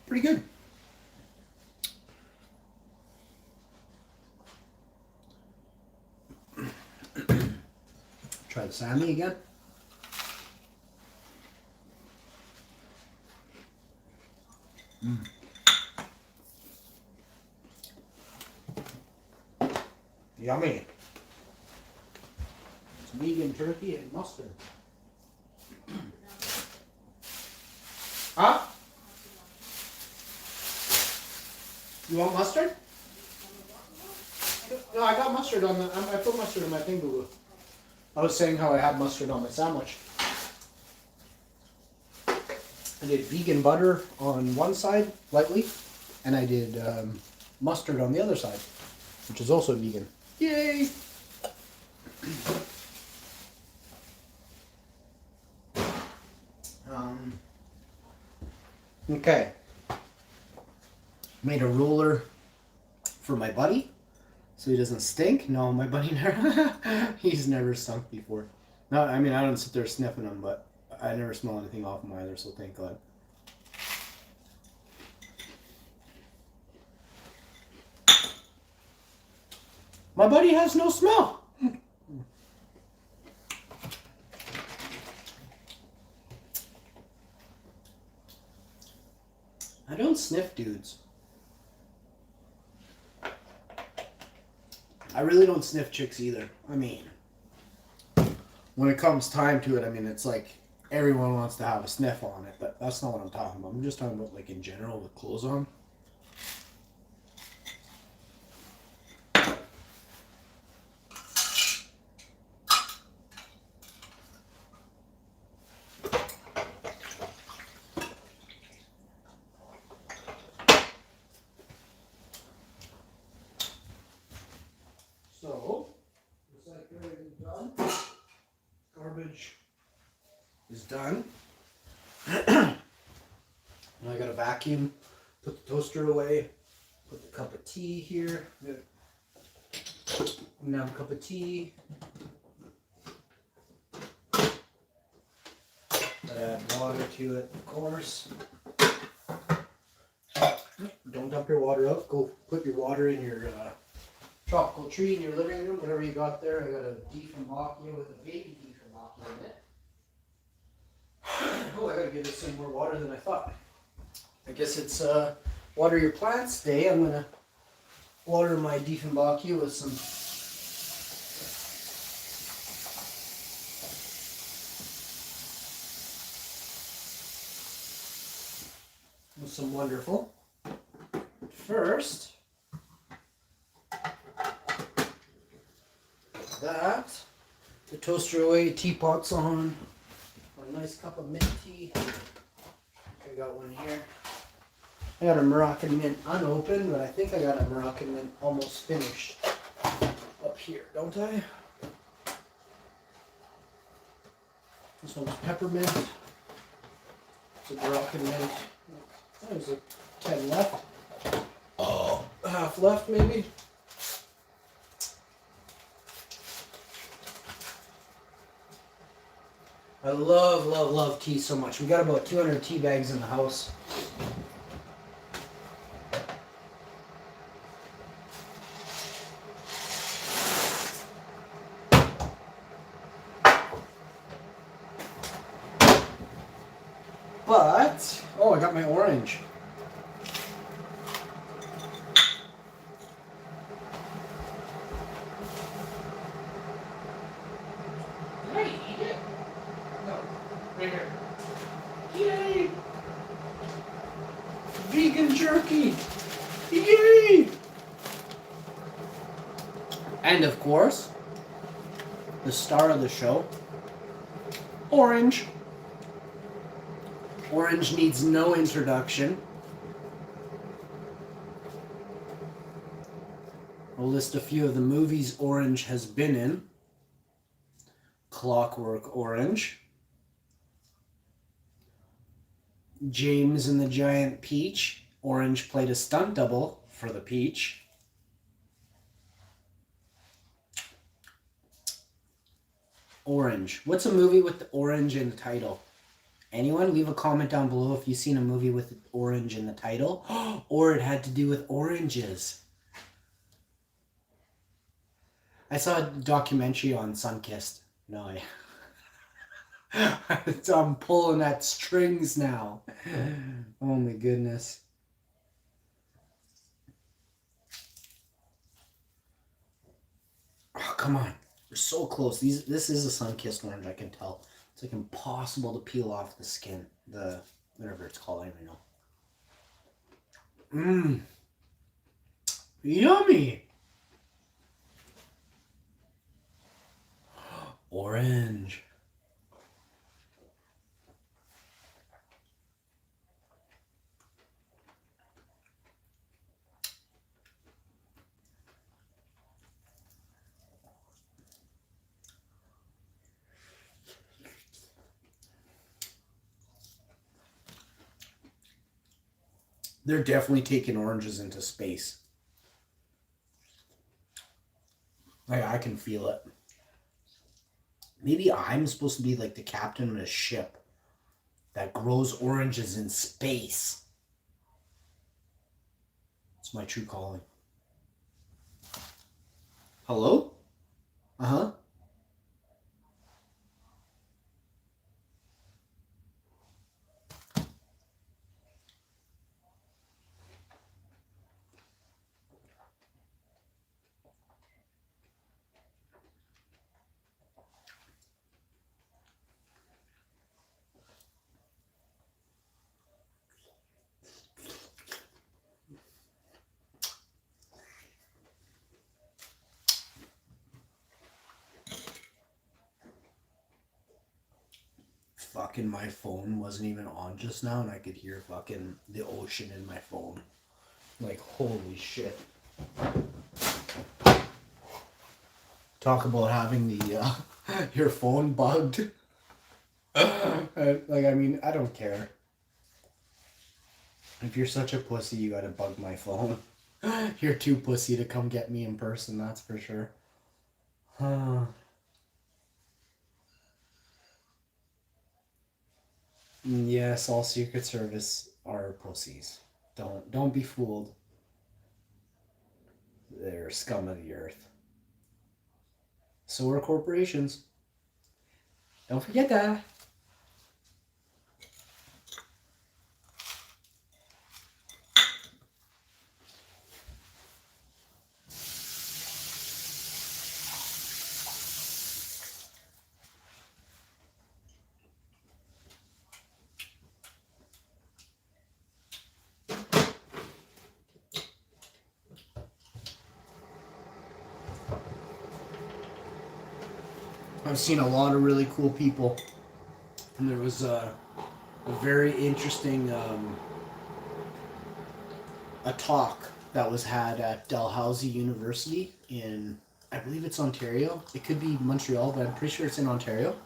Pretty good. Try the Sammy again. Yummy. It's vegan turkey and mustard. Huh? You want mustard? No, I got mustard on the. I put mustard in my thing, Boo. I was saying how I had mustard on my sandwich. I did vegan butter on one side, lightly, and I did mustard on the other side, which is also vegan. Yay! Okay. Made a roller for my buddy so he doesn't stink. No, my buddy never. He's never stunk before. No, I mean, I don't sit there sniffing him, but I never smell anything off him either, so thank God. My buddy has no smell. I don't sniff dudes. I really don't sniff chicks either. I mean, when it comes time to it, I mean, it's like everyone wants to have a sniff on it, but that's not what I'm talking about. I'm just talking about like in general with clothes on. So, looks like everything's done. Garbage is done. And I got a vacuum, put the toaster away, put the cup of tea here. Now a cup of tea. Add water to it, of course. Don't dump your water out. Go put your water in your tropical tree in your living room, whatever you got there. I got a Dieffenbachia with a baby Dieffenbachia in it. Oh, I gotta give this some more water than I thought. I guess it's water your plants day. I'm gonna water my Dieffenbachia with some wonderful. First, that, the toaster away, teapot's on, a nice cup of mint tea. I got one here. I got a Moroccan mint unopened, but I think I got a Moroccan mint almost finished up here, don't I? This one's peppermint. It's a Moroccan mint. There's a 10 left. Oh, half left maybe. I love, love, love tea so much. We got about 200 tea bags in the house. But, oh, I got my orange. Did I eat it? No, right here. Yay! Vegan jerky! Yay! And of course, the star of the show, Orange. Orange needs no introduction. I'll list a few of the movies Orange has been in. Clockwork Orange. James and the Giant Peach. Orange played a stunt double for the Peach. Orange. What's a movie with the orange in the title? Anyone? Leave a comment down below if you've seen a movie with orange in the title. Or it had to do with oranges. I saw a documentary on Sunkissed. No, I'm pulling at strings now. Oh my goodness. Oh, come on. We're so close. This is a sun-kissed orange, I can tell. It's like impossible to peel off the skin. The whatever it's called, I don't know. Mmm. Yummy. Orange. They're definitely taking oranges into space. Like, I can feel it. Maybe I'm supposed to be like the captain of a ship that grows oranges in space. It's my true calling. Hello? Uh-huh. Fucking my phone wasn't even on just now and I could hear fucking the ocean in my phone. Like, holy shit. Talk about having the your phone bugged. Like, I mean, I don't care. If you're such a pussy, you gotta bug my phone. You're too pussy to come get me in person, that's for sure. Yes, all Secret Service are pussies. Don't be fooled. They're scum of the earth. So are corporations. Don't forget that. I've seen a lot of really cool people. And there was a very interesting a talk that was had at Dalhousie University in, I believe it's Ontario. It could be Montreal, but I'm pretty sure it's in Ontario.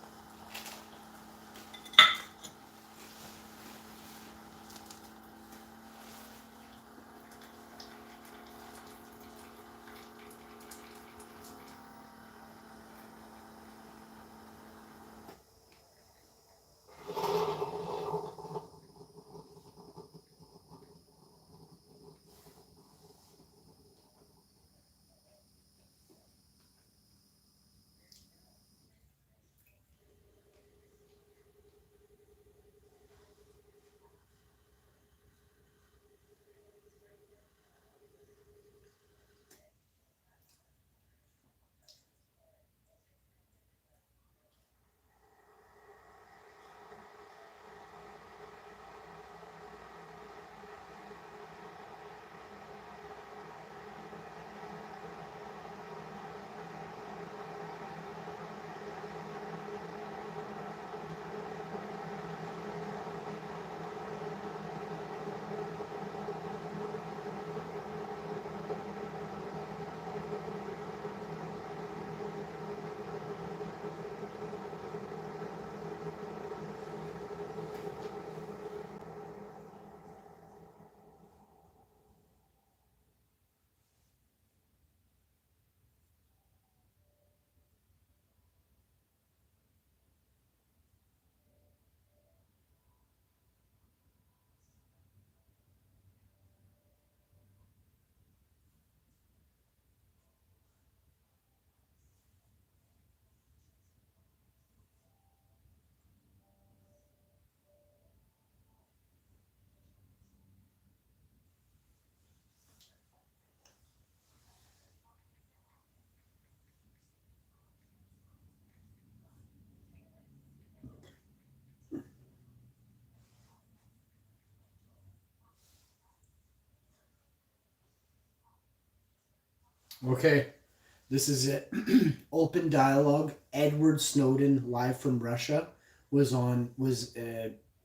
Okay, this is it. Open dialogue. Edward Snowden, live from Russia, was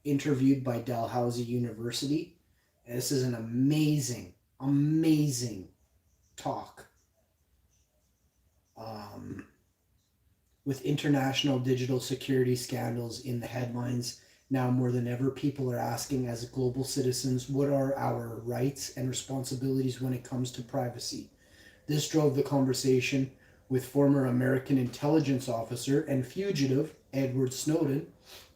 interviewed by Dalhousie University. This is an amazing talk. Um, with international digital security scandals in the headlines now more than ever, people are asking, as global citizens, what are our rights and responsibilities when it comes to privacy? This drove the conversation with former American intelligence officer and fugitive Edward Snowden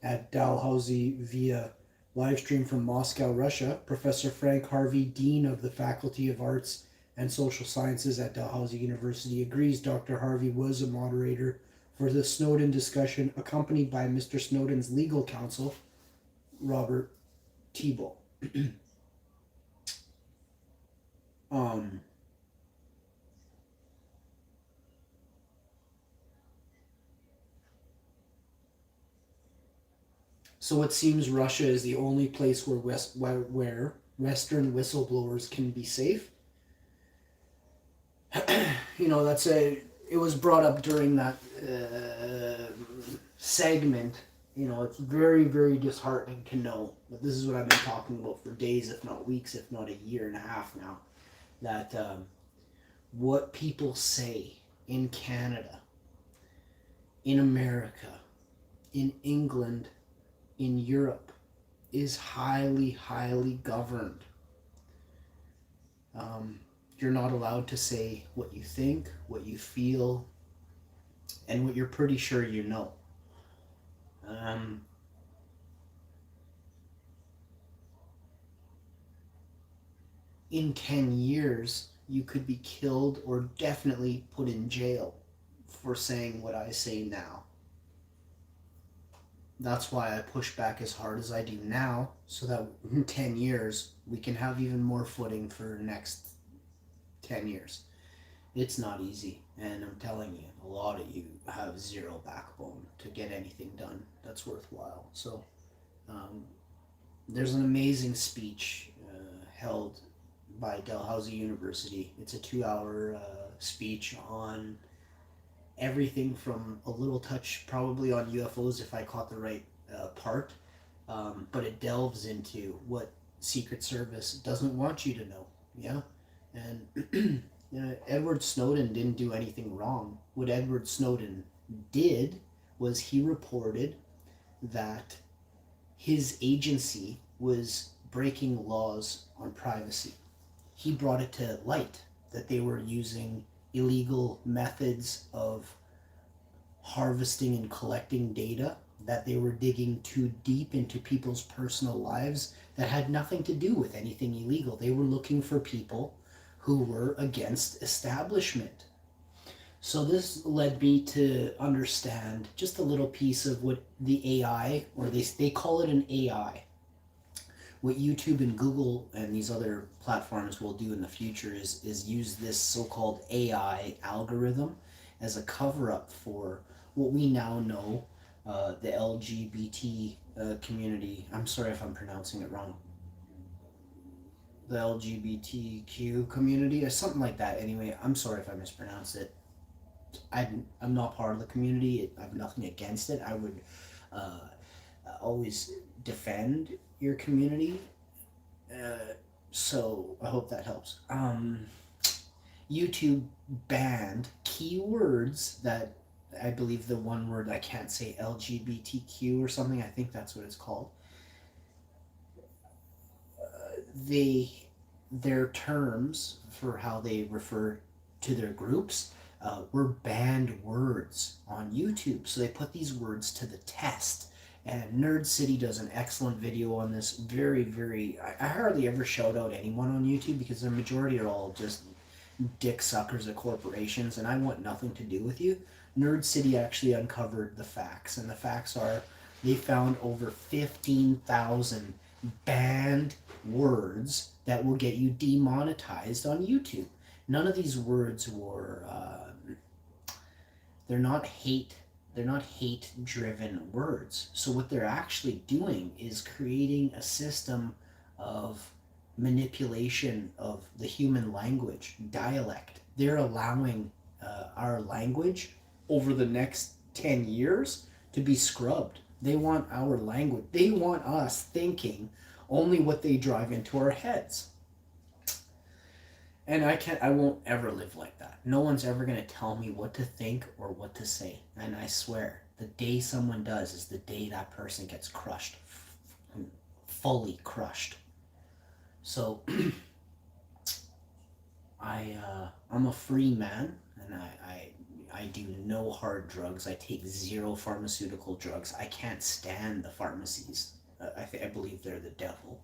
at Dalhousie via livestream from Moscow, Russia. Professor Frank Harvey, Dean of the Faculty of Arts and Social Sciences at Dalhousie University, agrees. Dr. Harvey was a moderator for the Snowden discussion, accompanied by Mr. Snowden's legal counsel, Robert Thibault. um, So it seems Russia is the only place where Western whistleblowers can be safe. That's a. It was brought up during that segment. It's very, very disheartening to know that this is what I've been talking about for days, if not weeks, if not a year and a half now. That what people say in Canada, in America, in England, in Europe is highly, highly governed. You're not allowed to say what you think, what you feel, and what you're pretty sure you know. In 10 years, you could be killed or definitely put in jail for saying what I say now. That's why I push back as hard as I do now, so that in 10 years, we can have even more footing for the next 10 years. It's not easy, and I'm telling you, a lot of you have zero backbone to get anything done that's worthwhile. So there's an amazing speech held by Dalhousie University. It's a 2-hour speech on everything from a little touch probably on UFOs if I caught the right part, but it delves into what Secret Service doesn't want you to know. Yeah, and Edward Snowden didn't do anything wrong. What Edward Snowden did was he reported that his agency was breaking laws on privacy. He brought it to light that they were using illegal methods of harvesting and collecting data, that they were digging too deep into people's personal lives that had nothing to do with anything illegal. They were looking for people who were against establishment. So this led me to understand just a little piece of what the AI, or they call it an AI. What YouTube and Google and these other platforms will do in the future is use this so-called AI algorithm as a cover-up for what we now know the LGBT community. I'm sorry if I'm pronouncing it wrong. The LGBTQ community or something like that. Anyway, I'm sorry if I mispronounced it. I'm not part of the community. I have nothing against it. I would always defend your community. So I hope that helps. YouTube banned keywords that I believe the one word I can't say, LGBTQ or something. I think that's what it's called. Their terms for how they refer to their groups were banned words on YouTube. So they put these words to the test. And Nerd City does an excellent video on this. Very, very. I hardly ever shout out anyone on YouTube because the majority are all just dick suckers of corporations, and I want nothing to do with you. Nerd City actually uncovered the facts, and the facts are they found over 15,000 banned words that will get you demonetized on YouTube. None of these words were they're not hate driven words. So what they're actually doing is creating a system of manipulation of the human language, dialect, they're allowing our language over the next 10 years to be scrubbed. They want our language. They want us thinking only what they drive into our heads. And I won't ever live like that. No one's ever going to tell me what to think or what to say. And I swear, the day someone does is the day that person gets crushed. Fully crushed. So, I'm a free man, and I do no hard drugs. I take zero pharmaceutical drugs. I can't stand the pharmacies. I believe they're the devil.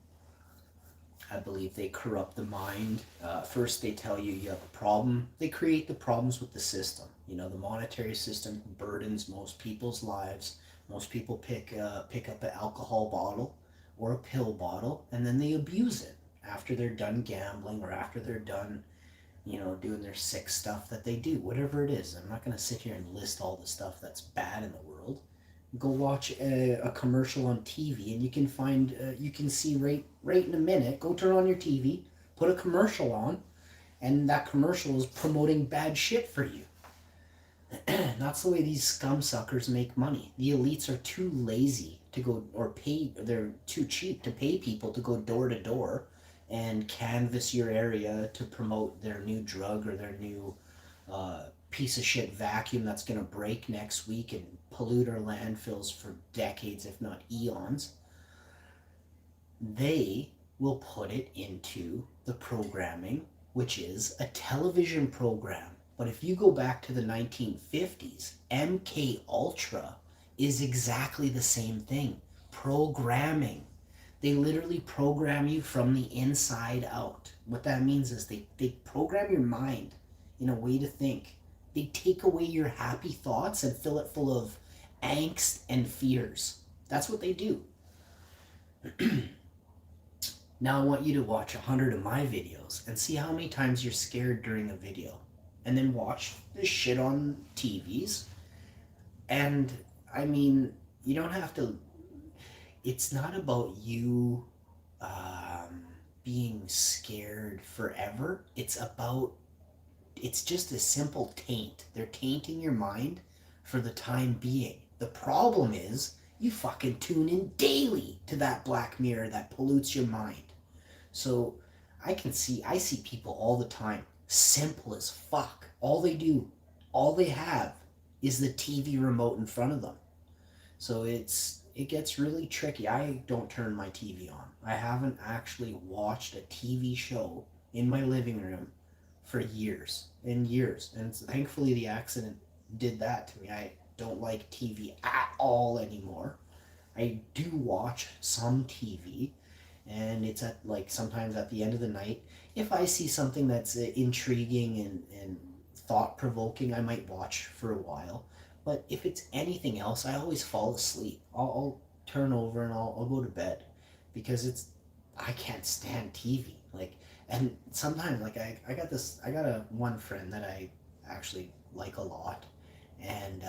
I believe they corrupt the mind. First, they tell you have a problem. They create the problems with the system. You know, the monetary system burdens most people's lives. Most people pick up an alcohol bottle or a pill bottle, and then they abuse it after they're done gambling or after they're done, you know, doing their sick stuff that they do. Whatever it is. I'm not going to sit here and list all the stuff that's bad in the world. Go watch a commercial on TV, and you can find you can see right in a minute. Go turn on your TV, put a commercial on, and that commercial is promoting bad shit for you. That's the way these scum suckers make money. The elites are too lazy to go or pay. They're too cheap to pay people to go door to door and canvass your area to promote their new drug or their new piece of shit vacuum that's going to break next week and pollute our landfills for decades, if not eons. They will put it into the programming, which is a television program. But if you go back to the 1950s, MK Ultra is exactly the same thing. Programming. They literally program you from the inside out. What that means is they program your mind in a way to think. They take away your happy thoughts and fill it full of angst and fears. That's what they do. Now I want you to watch 100 of my videos and see how many times you're scared during a video. And then watch this shit on TVs. And, I mean, you don't have to... It's not about you being scared forever. It's just a simple taint. They're tainting your mind for the time being. The problem is you fucking tune in daily to that black mirror that pollutes your mind. So I see people all the time, simple as fuck. All they have is the TV remote in front of them. So it gets really tricky. I don't turn my TV on. I haven't actually watched a TV show in my living room for years and years. And thankfully the accident did that to me. I don't like TV at all anymore. I do watch some TV, and it's at sometimes at the end of the night. If I see something that's intriguing and thought-provoking, I might watch for a while. But if it's anything else, I always fall asleep. I'll turn over and I'll go to bed because I can't stand TV. And sometimes I got a one friend that I actually like a lot, and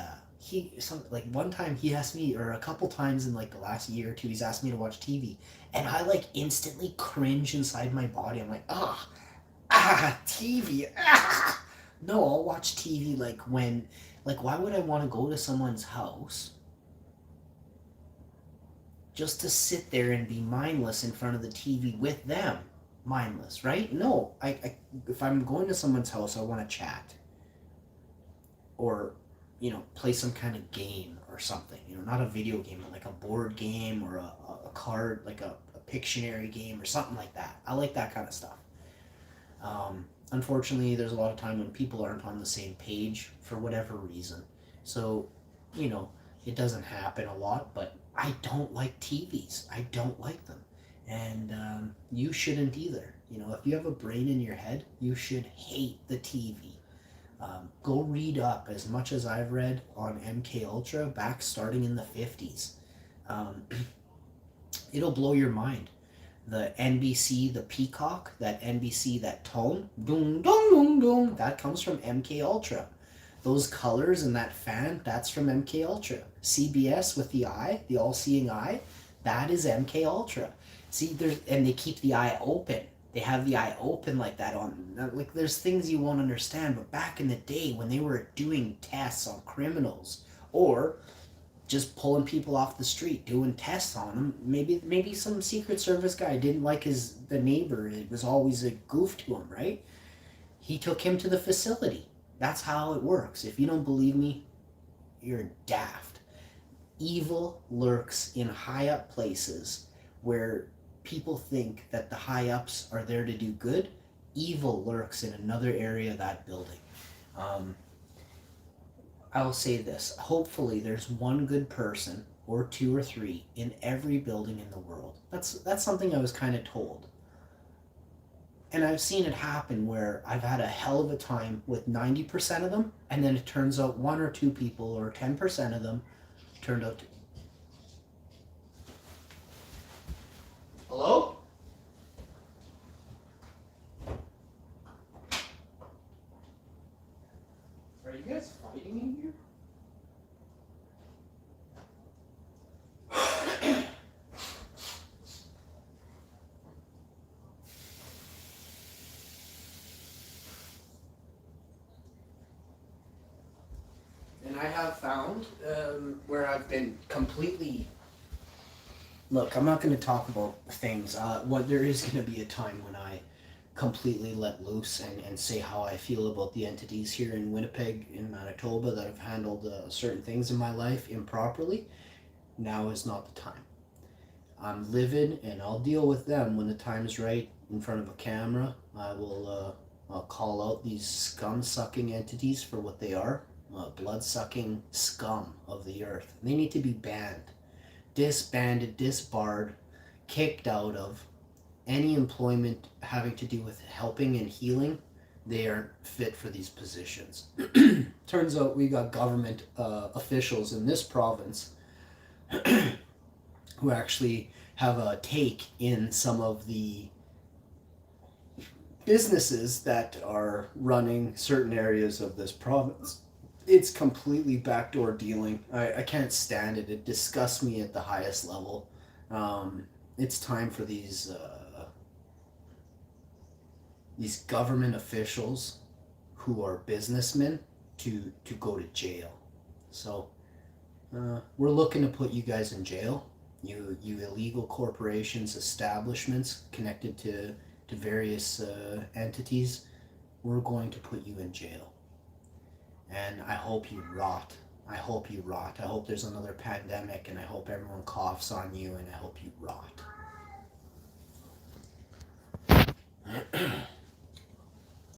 one time he asked me, or a couple times in the last year or two, he's asked me to watch TV, and I instantly cringe inside my body. I'm like, TV, No, I'll watch TV when. Why would I want to go to someone's house just to sit there and be mindless in front of the TV with them? Mindless, right? No, if I'm going to someone's house, I want to chat. Or, play some kind of game or something. Not a video game, but like a board game or a card, like a Pictionary game or something like that. I like that kind of stuff. Unfortunately, there's a lot of time when people aren't on the same page for whatever reason. So, it doesn't happen a lot, but I don't like TVs. I don't like them. And you shouldn't either. If you have a brain in your head, you should hate the TV. Go read up as much as I've read on MK Ultra starting in the 50s. It'll blow your mind. The NBC, the peacock, that NBC, that tone, doom, doom, doom, doom, that comes from MK Ultra. Those colors and that fan, that's from MK Ultra. CBS with the eye, the all-seeing eye, that is MK Ultra. See, and they keep the eye open. they have the eye open like that on, like, there's things you won't understand. But back in the day when they were doing tests on criminals, or just pulling people off the street, doing tests on them, maybe some Secret Service guy didn't like the neighbor, it was always a goof to him, right? He took him to the facility. That's how it works. If you don't believe me, you're daft. Evil lurks in high up places where people think that the high ups are there to do good. Evil lurks in another area of that building. Um, I'll say this. Hopefully, there's one good person, or two or three, in every building in the world. That's something I was kind of told. And I've seen it happen where I've had a hell of a time with 90% of them, and then it turns out one or two people, or 10% of them, turned out to. Hello? Are you guys fighting in here? And I have found where I've been completely. Look, I'm not going to talk about things. What there is going to be a time when I completely let loose and say how I feel about the entities here in Winnipeg, in Manitoba, that have handled certain things in my life improperly. Now is not the time. I'm livid, and I'll deal with them when the time is right in front of a camera. I'll call out these scum-sucking entities for what they are. Blood-sucking scum of the earth. They need to be banned, disbanded, disbarred, kicked out of any employment having to do with helping and healing. They aren't fit for these positions. Turns out we got government officials in this province who actually have a take in some of the businesses that are running certain areas of this province. It's completely backdoor dealing. I can't stand it. It disgusts me at the highest level. It's time for these government officials who are businessmen to go to jail. So we're looking to put you guys in jail. You illegal corporations, establishments connected to various entities. We're going to put you in jail. And I hope you rot. I hope you rot. I hope there's another pandemic, and I hope everyone coughs on you, and I hope you rot.